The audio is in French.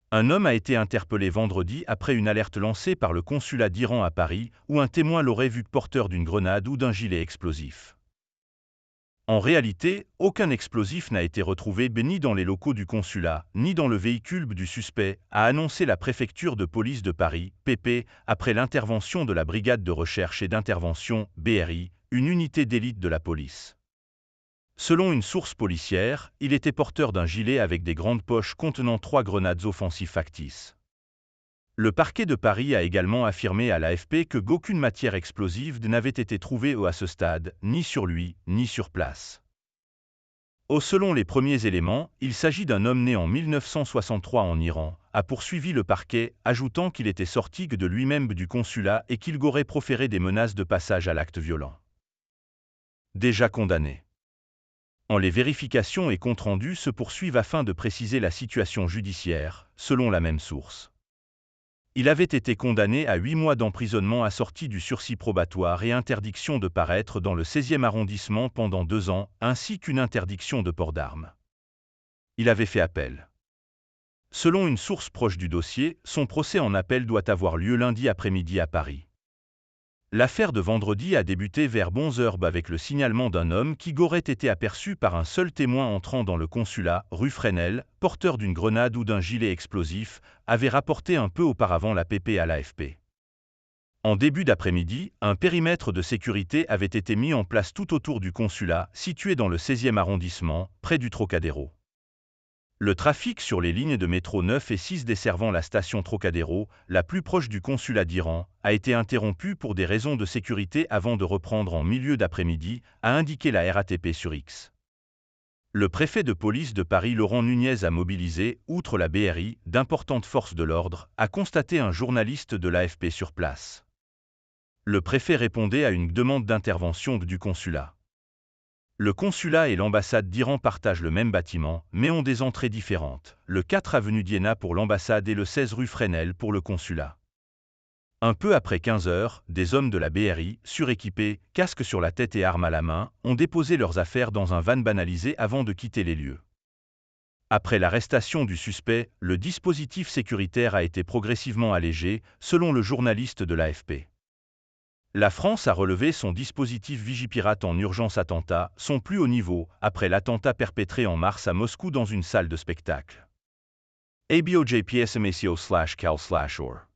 Un homme a été interpellé vendredi après une alerte lancée par le consulat d'Iran à Paris, où un témoin l'aurait vu porteur d'une grenade ou d'un gilet explosif. En réalité, aucun explosif n'a été retrouvé ni dans les locaux du consulat, ni dans le véhicule du suspect, a annoncé la préfecture de police de Paris, PP, après l'intervention de la Brigade de recherche et d'intervention, BRI, une unité d'élite de la police. Selon une source policière, il était porteur d'un gilet avec des grandes poches contenant 3 grenades offensives factices. Le parquet de Paris a également affirmé à l'AFP qu'aucune matière explosive n'avait été trouvée à ce stade, ni sur lui, ni sur place. Selon les premiers éléments, il s'agit d'un homme né en 1963 en Iran, a poursuivi le parquet, ajoutant qu'il était sorti de lui-même du consulat et qu'il aurait proféré des menaces de passage à l'acte violent. Déjà condamné. Les vérifications et comptes rendus se poursuivent afin de préciser la situation judiciaire, selon la même source. Il avait été condamné à 8 mois d'emprisonnement assorti du sursis probatoire et interdiction de paraître dans le 16e arrondissement pendant 2 ans, ainsi qu'une interdiction de port d'armes. Il avait fait appel. Selon une source proche du dossier, son procès en appel doit avoir lieu lundi après-midi à Paris. L'affaire de vendredi a débuté vers 11h avec le signalement d'un homme qui aurait été aperçu par un seul témoin entrant dans le consulat, rue Fresnel, porteur d'une grenade ou d'un gilet explosif, avait rapporté un peu auparavant la PP à l'AFP. En début d'après-midi, un périmètre de sécurité avait été mis en place tout autour du consulat, situé dans le 16e arrondissement, près du Trocadéro. Le trafic sur les lignes de métro 9 et 6 desservant la station Trocadéro, la plus proche du consulat d'Iran, a été interrompu pour des raisons de sécurité avant de reprendre en milieu d'après-midi, a indiqué la RATP sur X. Le préfet de police de Paris Laurent Nunez a mobilisé, outre la BRI, d'importantes forces de l'ordre, a constaté un journaliste de l'AFP sur place. Le préfet répondait à une demande d'intervention du consulat. Le consulat et l'ambassade d'Iran partagent le même bâtiment, mais ont des entrées différentes, le 4 avenue d'Iéna pour l'ambassade et le 16 rue Fresnel pour le consulat. Un peu après 15h, des hommes de la BRI, suréquipés, casques sur la tête et armes à la main, ont déposé leurs affaires dans un van banalisé avant de quitter les lieux. Après l'arrestation du suspect, le dispositif sécuritaire a été progressivement allégé, selon le journaliste de l'AFP. La France a relevé son dispositif Vigipirate en urgence attentat, son plus haut niveau, après l'attentat perpétré en mars à Moscou dans une salle de spectacle. ABOJPSMACO/CAL/OR